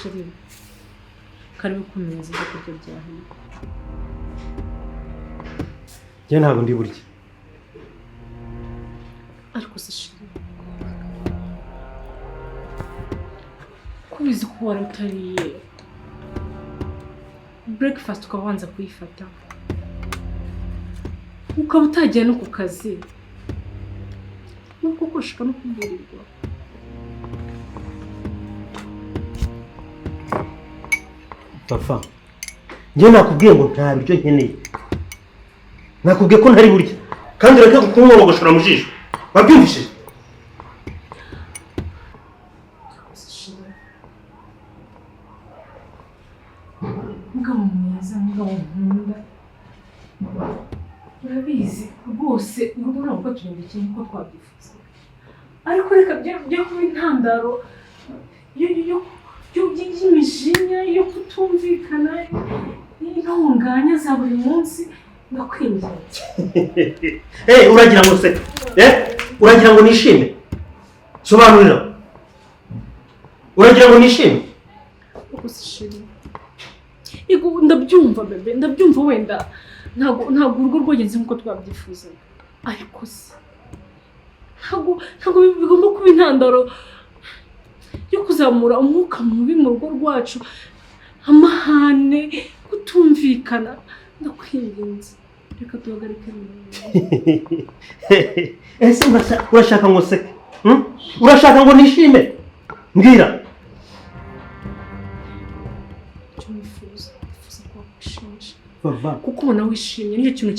sheri karibu kumeza ibyo kurya byahiye. Njye ntabwo ndi burya. Ariko se sheri kubizi ko wari utariye breakfast ukabanza kuyifata ukaba utagiye no ku kazi nuko ushaka no kubwirirwa. Papa, njye nakubwiye ngo nta biryo nkeneye. Nakubwiye ko ntari burya. Kandi reka kukumwogoshora mu jisho. Wabyumvise? Mugabo mwiza, mugabo nkunda. Urabizi rwose urugo ntabwo turindikira uko twabyifuza. Ariko reka byo kuba intandaro y'imijinya yo kutumvikana intonganya za buri munsi ndakwinginze. Uragira ngo se? Uragira ngo nishime? Sobanurira. Uragira ngo nishime? Ugushime. Ego ndabyumva bebe, ndabyumva wenda ntabwo urugo rwagenze nkuko twabyifuzaga. Ariko se ntabwo bigomba kuba intandaro yo kuzamura umwuka mubi mu rugo rwacu, amahane, kutumvikana. Ndakwinginze reka tuhagarike neza. Ese urashaka ngo se? Urashaka ngo nishime? Mbwira. Nifuza ko wakwishimisha. Baba, kuko ubona wishimye nicyo kintu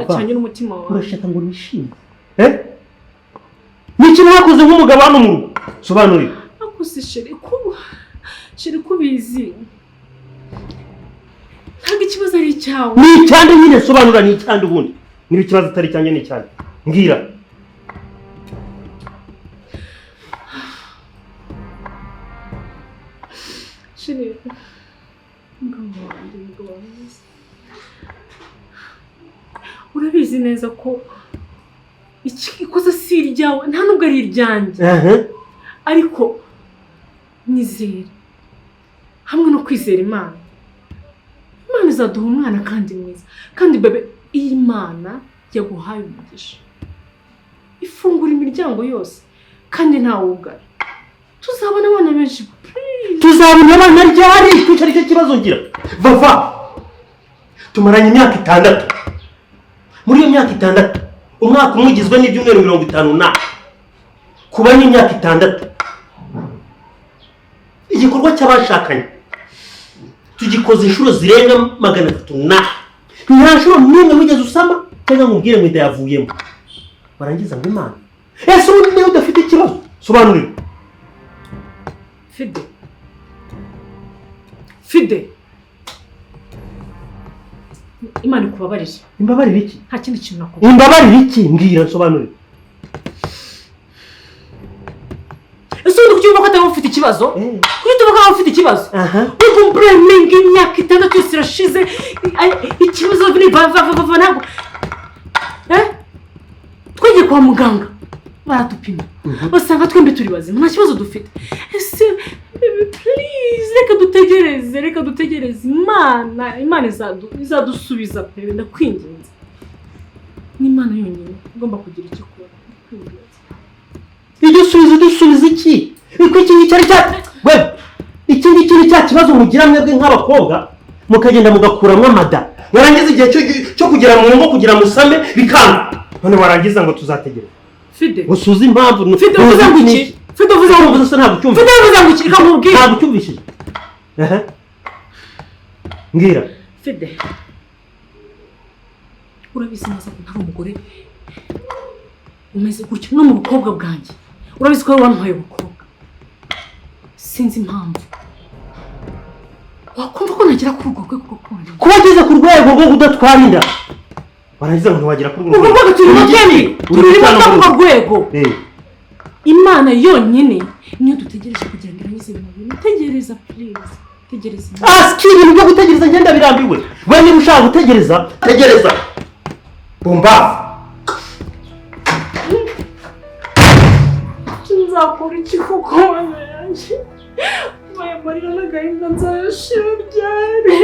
cyanye n'umutima wawe. Urashaka ngo nishime? Ni ikintu wakoze nk'umugabo hano mu rugo. Sobanurira. Akose sheri kubizi. Ntabwo ikibazo ari icyawe. Ni icyande nyine, sobanura ni icyande ubundi. Niba ikibazo atari cyanjye ni icyande. Mbwira. Sheri mugabo wanjye. Urabizi neza ko ikosa si iryawe, nta nubwo ari iryanjye. Ariko nizere hamwe no kwizera Imana izaduha umwana kandi mwiza. Kandi bebe, iyi Imana yaguhaye umugisha, ifungura imiryango yose kandi ntawe ugara. Tuzabona abana benshi. Tuzabona abana ryari? Kuko ari cyo kibazo ngira. Vava, tumaranye imyaka 6. Muri iyo myaka 6 umwaka umwe ugizwe n'ibyumweru 50 kuba ni imyaka 6. Igikorwa cy'abashakanye tugikoze inshuro zirenga 300. Nta nshuro n'imwe wigeze usama cyangwa ngubwire ngo ndayavuyemo. Barangiza ngo Imana. Ese ubu niba udafite ikibazo sobanurira. Fide. Imana ikubabarije. Imbabarire iki? Nta kindi kintu nakora. Imbabarire iki? Mbwira sobanurira. Ese undi kucyumva ko atari ufite ikibazo? Kuki tuvuga ko ufite ikibazo? Ubu blaming imyaka 6 yose irashize. Ikibazo ni bava ntabwo. Twagiye kwa muganga baratupima. Basanga twembi turi bazima, nta kibazo dufite. Ese please reka dutegereze. Imana izadusubiza pe, ndakwinginze. Ni Imana yonyine igomba kugira icyo ikora. Igisubizo dusubiza iki? Iko iki cyari iki ni cya kibazo mugira mwebwe nk'abakobwa mukagenda mugakuramo amada. Warangiza igihe cyo kugera mu ngo kugira musame bikanga. None warangiza ngo tuzategereza. Fide. Usuza impamvu. Fide uvuze ngo iki? Fide uvuze ngo uvuze ntabwo cyumva. Fide uvuze ngo iki? Kamubwira. Ntabwo cyumvishije. Ngira. Fide. Urabizi neza ko ntari umugore umeze gutyo no mu bukobwa bwanjye. Urabizi ko wampaye ubukobwa. Sinzi impamvu. Wakumva ko nagira ku rwego rwo kubona. Kuba ageze ku rwego rwo kudatwara inda. Barangiza ngo wagira ku rwego. Ubwo rwego turi mu rwego. Imana yonyine niyo dutegereje kugira ngo irangize ibintu. Tegereza please. Tegereza. Ibintu byo gutegereza ngenda birambiwe. We niba ushaka gutegereza, tegereza. Bomba. Nzakora iki koko wanjye? amarira n'agahinda nzashira ryari.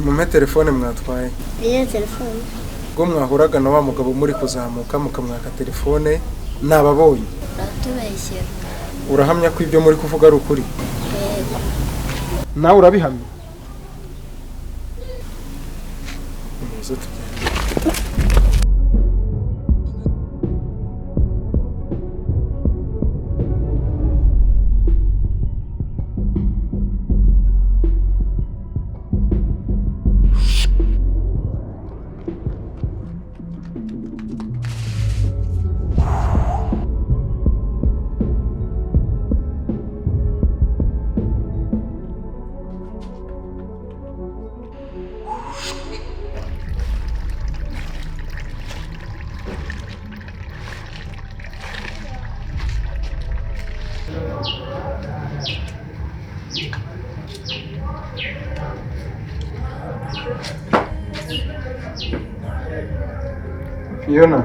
Mume telefone mwatwaye. Iyo telefone. Ubwo mwahuraga na wa mugabo muri kuzamuka mukamwaka telefone nababonye. Uratubeshyera. Urahamya ko ibyo muri kuvuga ari ukuri? Yego. Nawe urabihamya? Muze tugende. Fiona.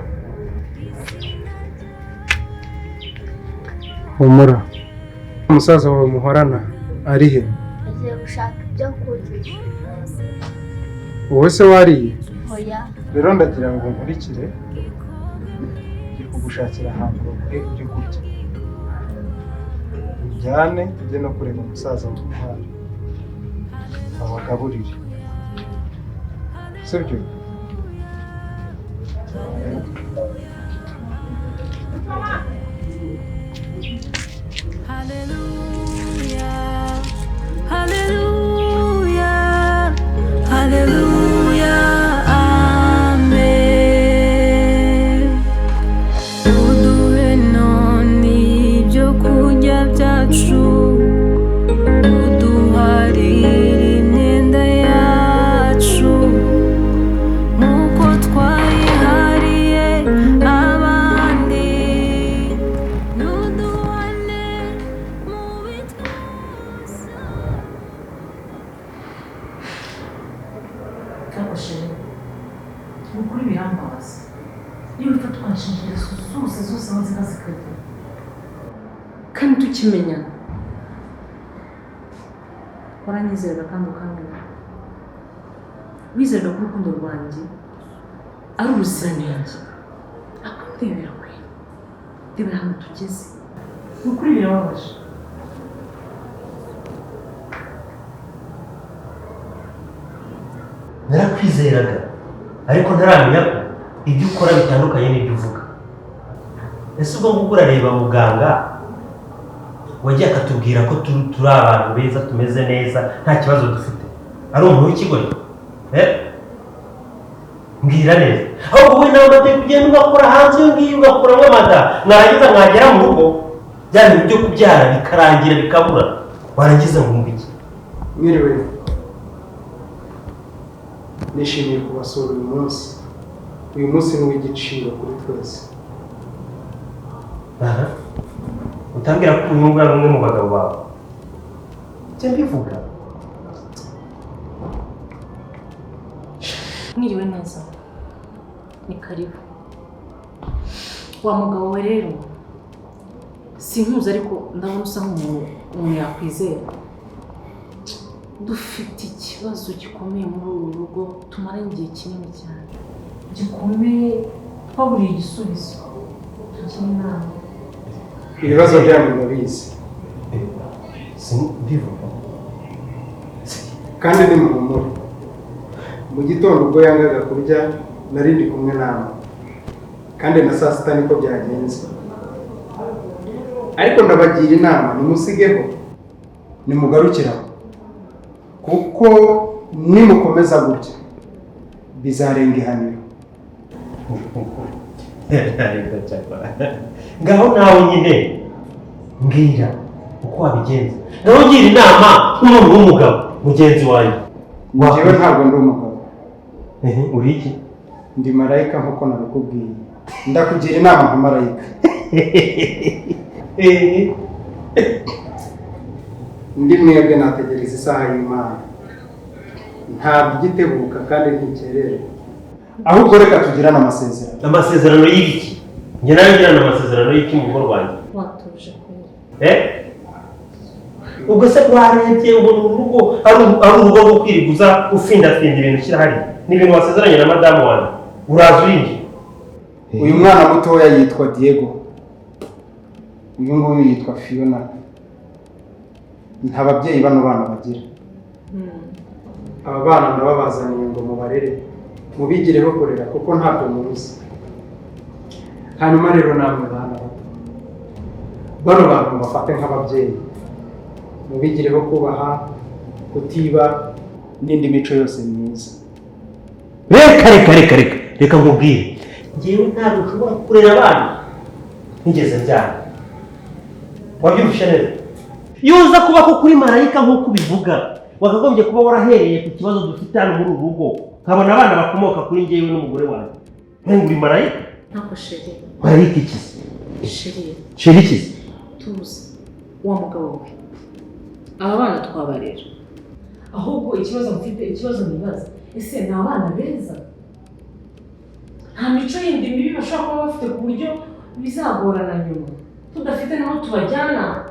Humura. Umusaza wawe muhorana ari he? Agiye gushaka ibyo kurya. Wowe se wariye? Oya. Rero ndagira ngo nkurikire. Ngiye kugushakira ahantu ibyo kurya. Njyane tujye no kureba umusaza wawe muhorana. Abagaburire. Sibyo? Hallelujah, hallelujah, hallelujah, amen. Uduhe none ibyo kurya byacu, uduharire imyenda yacu, nk'uko twayihariye abandi, nuduhane mu bitwose. Kakosheri, ukuri birambabaza. Iyo ufata twashingire zose aho ziba zikagera. Kandi tukimenyana. Waranyizeraga kandi ukambwira. Wizeraga ko urukundo rwanjye ari ubuziranenge. Akundebera kwe. Ndebera ahantu tugeze. Ukuri birababaje. Narakwizeraga ariko ntaramenya ko ibyo ukora bitandukanye n'ibyo uvuga. Ese ubwo ngubwo urareba muganga wagiye akatubwira ko turi abantu beza tumeze neza nta kibazo dufite, ari umuntu w'ikigori? Mbwira neza. Ahubwo wowe nawe umaze kugenda ugakora hanze iyo ngiyo ugakuramo amada, mwarangiza mwagera mu rugo bya bintu byo kubyara bikarangira bikabura, warangiza ngo mbiki? Mwiriwe. Nishimiye kubasura uyu munsi. Uyu munsi ni uw'igiciro kuri twese. Aha. Utambwira ko unyumva ari umwe mu bagabo bawe. Icyo mbivuga. Mwiriwe neza. Ni karibu. Wa mugabo we rero sinkuzi ariko ndabona usa nk'umuntu yakwizera. dufite ikibazo gikomeye muri uru rugo tumara igihe kinini cyane gikomeye twaburiye igisubizo tugira inama. Ibibazo byanyu murabizi Ndivuga kandi ni muhumure. Mu gitondo ubwo yangaga kurya nari ndi kumwe nawe kandi na saa sita niko byagenze, ariko ndabagira inama nimusigeho nimugarukiraho, kuko nimukomeza gutya bizarenga ihaniro. ngaho nawe nyine mbwira uko wabigenza, ngaho ngira inama nk'umuntu w'umugabo mugenzi wanjye. Njyewe ntabwo ndi umugabo, uri iki? ndi marayika nk'uko nabikubwiye. Ndakugira inama nka marayika. Ndi mwebwe nategereza isaha y'Imana, ntabwo igitebuka kandi ntikerere, ahubwo reka tugirane amasezerano. Amasezerano y'iki? Njye nawe ngirana amasezerano y'iki mu rugo rwanjye? Watuje kwera. Ubwo se warebye ubona urugo ari urugo rwo kwiriguza ufindafinda ibintu ushyira hari ni ibintu wasezeranye na madamu wanjye uraza urinjye. Uyu mwana mutoya yitwa Diego, uyu nguyu yitwa Fiona. Nta babyeyi bano bana bagira. Aba bana ndababazaniye ngo mubarere mubigireho kurera kuko ntabwo muzi. Hanyuma rero namwe bana bato, bano bantu bafate nk'ababyeyi, mubigireho kubaha, kutiba n'indi mico yose myiza. Reka nkubwire, njyewe ntabwo ushobora kurera abana ntigeze mbyara. Wabyumvishe neza? Iyo uza kuba ko kuri marayika nk'uko ubivuga, wakagombye kuba warahereye ku kibazo dufite hano muri uru rugo, nkabona abana bakomoka kuri njyewe n'umugore wanjye. Ntabwo uri marayika? Ntabwo sheri. Marayika iki? Sheri iki? Tuzi wa mugabo we. Aba bana twabarera. Ahubwo ikibazo nibaza, ese ni abana beza? Nta mico yindi mibi bashobora kuba bafite ku buryo bizagorana nyuma tudafite naho tubajyana?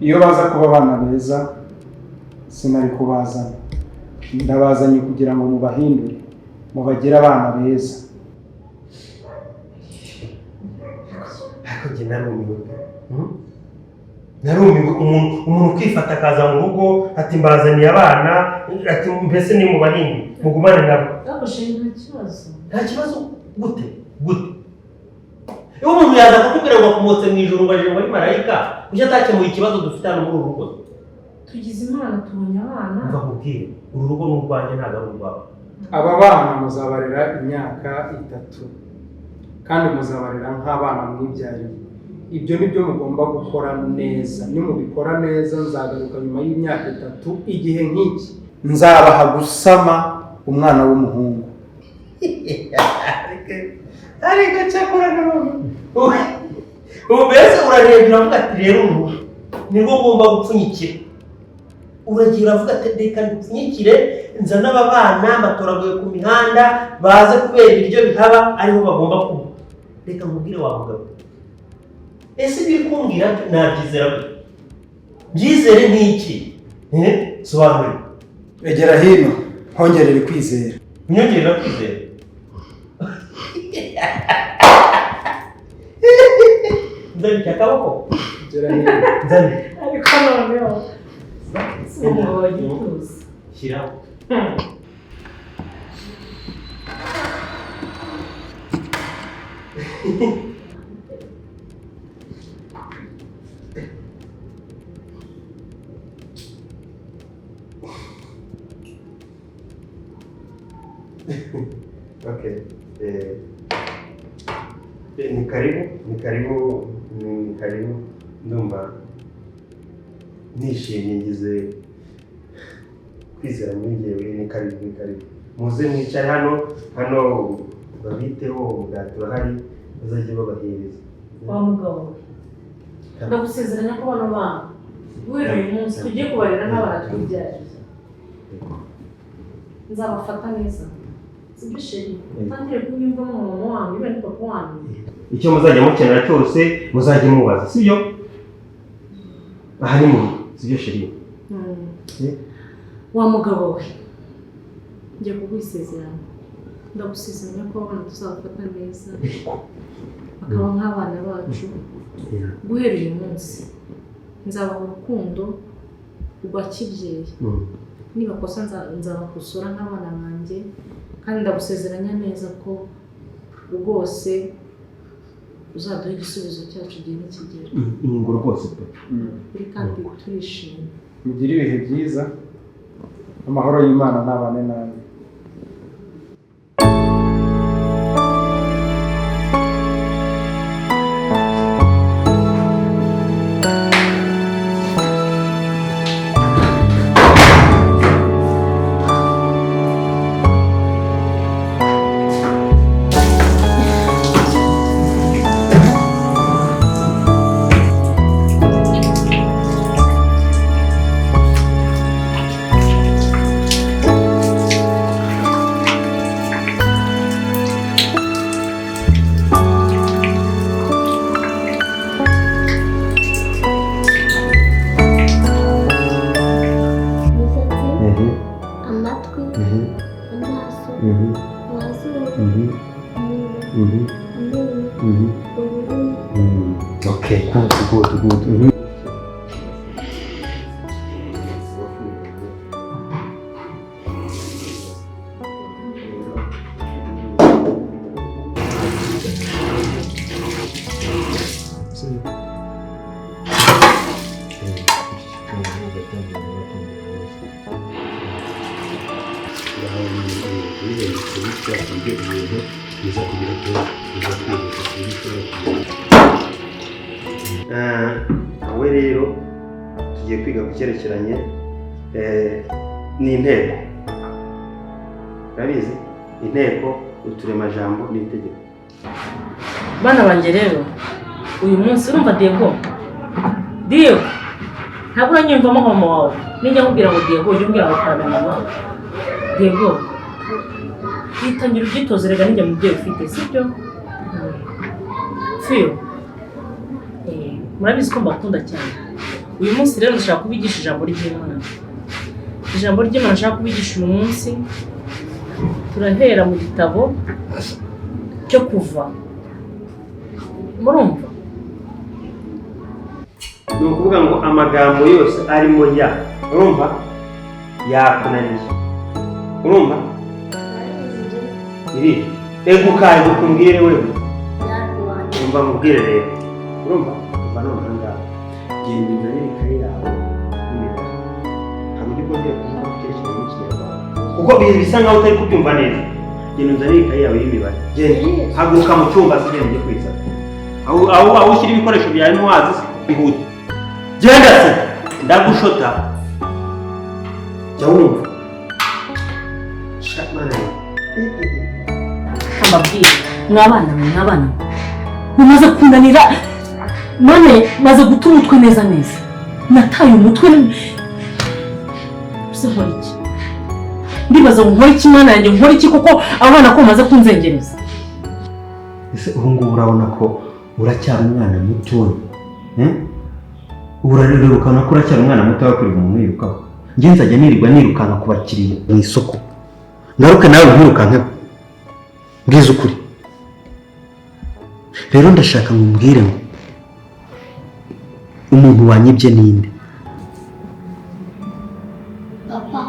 Iyo baza kuba abana beza sinari kubazana. Ndabazanye kugira ngo mubahindure mubagire abana beza. Ariko njye narumiwe umuntu kwifata akaza mu rugo ati mbazaniye abana ati mbese ni mu bahindi mugumane nabo. Ntabwo sheri nta kibazo. Nta kibazo gute? Iyo umuntu yaza kukubwira ngo akomotse mu ijuru ngo aje muri marayika kuki atakemuye ikibazo dufite hano muri uru rugo? Tugize Imana tubonye abana. Mva nkubwire uru rugo ni urwanjye ntabwo ari urwawe. Aba bana muzabarera imyaka 3 kandi muzabarera nk'abana mwibyariye. Ibyo nibyo mugomba gukora neza. Nimubikora neza nzagaruka nyuma y'imyaka 3 igihe nk'iki nzabaha gusama umwana w'umuhungu. Ariko cyakora n'ubu mbese urarebye uravuga ati rero ubu nirwo ngomba gupfunyikira. Uragira uravuga ati reka dupfunyikire nzana aba bana batoraguye ku mihanda baze kubera ibiryo bihaba ariho bagomba kuba. Reka nkubwire wa mugabo, ese biri kumbwira nabyizera gute? Byizere nk'iki? Sobanura. Egera hino hongerere kwizera. Nyongerera kwizera? Nzabika akaboko? Egera hino. Nzabika. Ariko noneho si umugabo wagituza. Shyiraho. Okay. Ni karibu ndumva nishimye ngize kwizera muri njyewe. Ni karibu muze mwicare hano babiteho umugati urahari bazajya babahereza. Wa mugabo we, ndagusezeranya ko bano bana guhera uyu munsi tugiye kubarera nk'abana twibyariye. Nzabafata neza. Sibyo sheri? Ntangire kunyumvamo umuntu wanyu, ibe ni papa wanyu. Icyo muzajya mukenera cyose muzajya mubaza, sibyo? Aha ni mu sibyo sheri? wa mugabo we njye kugwisezerana ndagusezeranya ko abana tuzabafata neza bakaba nk'abana bacu guhera uyu munsi nzabaha urukundo rwa kibyeyi nibakosa nzabakosora nk'abana banjye kandi ndagusezeranya neza ko rwose uzaduha igisubizo cyacu igihe nikigera ingo rwose pe kuri kandi turishimye mugire ibihe byiza amahoro y'Imana n'abane nawe Okay, good. We rero tugiye kwiga ku cyerekeranye n'inteko. Urabizi inteko uturemajambo n'itegeko. Bana banjye rero uyu munsi urumva Diego ntabwo uranyumvamo mama wawe ninjya nkubwira ngo Diego ujye umbwira ngo kana mama Diego yitangira ubyitoze rega ninjya mu byo ufite sibyo Fiyo murabizi ko mbakunda cyane uyu munsi rero ndashaka kubigisha ijambo ry'Imana nshaka kubigisha uyu munsi turahera mu gitabo cyo kuva murumva Ni ukuvuga ngo amagambo yose arimo ya urumva yakunaniye urumva iri egukaye kumbwire wewe urumva mubwire rero urumva kuva none ngaho genda inzanire ikaye yawe n'imibare ntabwo ndi kongera kuvuga ku cyerekezo n'ikinyarwanda kuko bisa nkaho utari kubyumva neza genda unzanire ikaye yawe y'imibare genda haguruka mu cyumba sigenda ujye kwiza aho ushyira ibikoresho byawe ntiwazi bihute genda se ndagushota jya wumva shakmana amabwire mwabana mumaze kunanira none maze guta umutwe neza nataye umutwe use nkora iki ndibaza ngo nkora iki mwana yanjye nkora iki kuko abana ko bamaze kunzengereza ese ubu ngubu urabona ko uracyari umwana muto urarerukana ko uracyari umwana muto wakwiriye umuntu yirukaho njye nzajya nirukanka ku bakiriya mu isoko ngaruke nawe ntirukankeho mbwiza ukuri rero ndashaka ngo umbwire ngo umuntu wanyibye ninde papa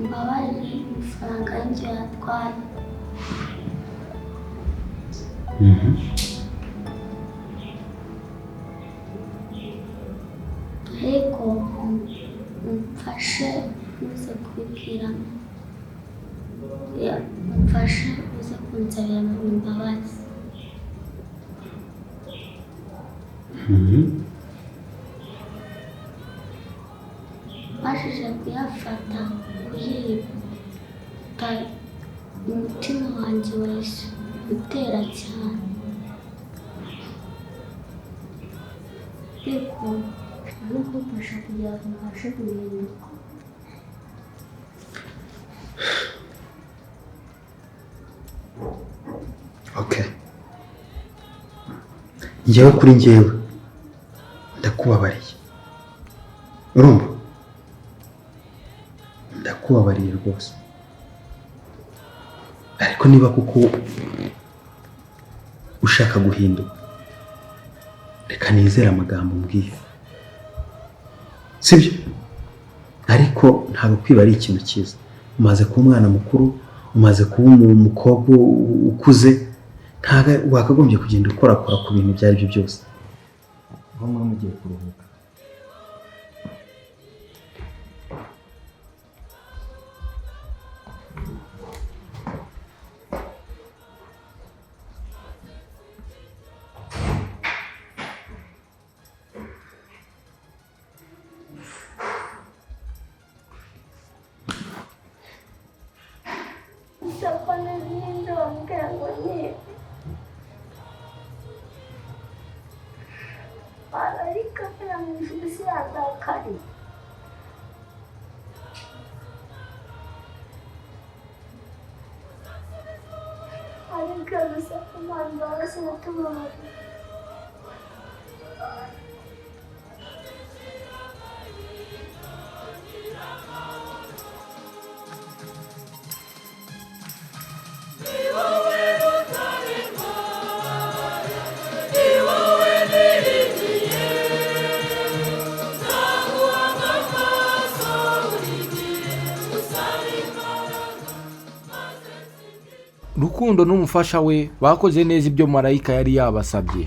mbabarire amafaranga y'inzu yatwaye ariko umfashe uze kubibwira umfashe uze kunsabira imbabazi mbashije kuyafata kuyiba umutima wanjye wese utera cyane ariko no kumfasha kugira ngo mbashe guhinduka Okay. Njyewe kuri njyewe ndakubabariye urumva ndakubabariye rwose, ariko niba kuko ushaka guhinduka reka nizere amagambo mbwiye, sibyo? Ariko ntabwo kwiba ari ikintu cyiza. Umaze kuba umwana mukuru, umaze kuba umukobwa ukuze, ntabwo wakagombye kugenda ukorakora ku bintu ibyo ari byo byose. Bamwe mugiye kuruhuka. Rukundo n'umufasha we bakoze neza ibyo marayika yari yabasabye.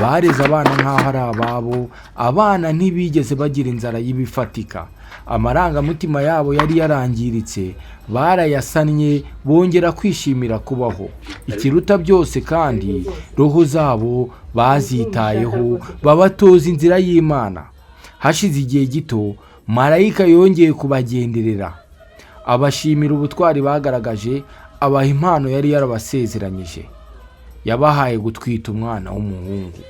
Bareze abana nk'aho ari ababo. Abana ntibigeze bagira inzara y'ibifatika. Amarangamutima yabo yari yarangiritse, barayasannye, bongera kwishimira kubaho. Ikiruta byose kandi, roho zabo bazitayeho, babatoza inzira y'Imana. Hashize igihe gito, marayika yongeye kubagenderera, abashimira ubutwari bagaragaje, abaha impano yari yarabasezeranyije. Yabahaye gutwita umwana w'umuhungu.